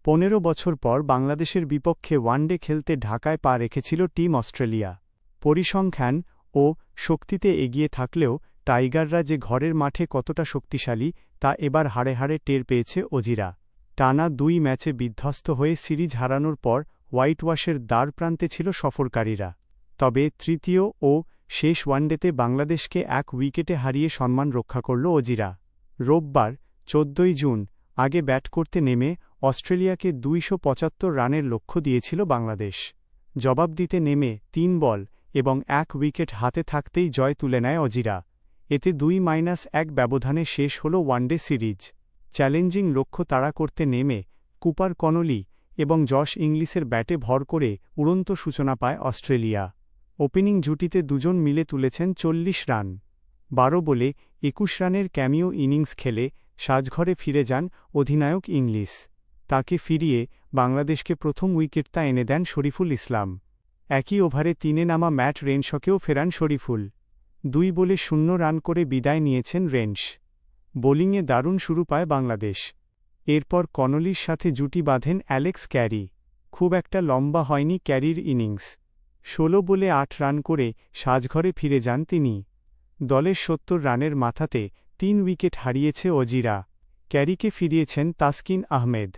15 বছর পর বাংলাদেশের বিপক্ষে ওয়ানডে খেলতে ঢাকায় পা রেখেছিল টিম অস্ট্রেলিয়া। পরিসংখ্যান ও শক্তিতে এগিয়ে থাকলেও টাইগাররা যে ঘরের মাঠে কতটা শক্তিশালী তা এবার হাড়ে হাড়ে টের পেয়েছে অজিরা। টানা 2 ম্যাচে বিধ্বস্ত হয়ে সিরিজ হারানোর পর হোয়াইটওয়াশের দ্বারপ্রান্তে ছিল সফরকারীরা। তবে তৃতীয় ও শেষ ওয়ানডেতে বাংলাদেশকে 1 উইকেটে হারিয়ে সম্মান রক্ষা করল অজিরা। রোববার 14 জুন আগে ব্যাট করতে নেমে অস্ট্রেলিয়াকে 275 রানের লক্ষ্য দিয়েছিল বাংলাদেশ। জবাব দিতে নেমে 3 বল এবং 1 উইকেট হাতে থাকতেই জয় তুলে নেয় অজিরা। এতে 2-1 ব্যবধানে শেষ হল ওয়ানডে সিরিজ। চ্যালেঞ্জিং লক্ষ্য তাড়া করতে নেমে কুপার কনলি এবং জশ ইংলিশের ব্যাটে ভর করে উড়ন্ত সূচনা পায় অস্ট্রেলিয়া। ওপেনিং জুটিতে দুজন মিলে তুলেছেন 40 রান। 12 বলে 21 রানের ক্যামিও ইনিংস খেলে সাজঘরে ফিরে যান অধিনায়ক ইংলিশ। তাকে ফিরিয়ে বাংলাদেশকে প্রথম উইকেটটা এনে দেন শরীফুল ইসলাম। একই ওভারে 3-এ নামা ম্যাট রেনশকেও ফেরান শরীফুল। 2 বলে 0 রান করে বিদায় নিয়েছেন রেনশ। বোলিংয়ে দারুণ শুরু পায় বাংলাদেশ। এরপর কনলির সাথে জুটি বাঁধেন অ্যালেক্স ক্যারি। খুব একটা লম্বা হয়নি ক্যারির ইনিংস। 16 বলে 8 রান করে সাজঘরে ফিরে যান তিনি। দলের 70 রানের মাথাতে 3 উইকেট হারিয়েছে অজিরা। ক্যারিকে ফিরিয়েছেন তাসকিন আহমেদ।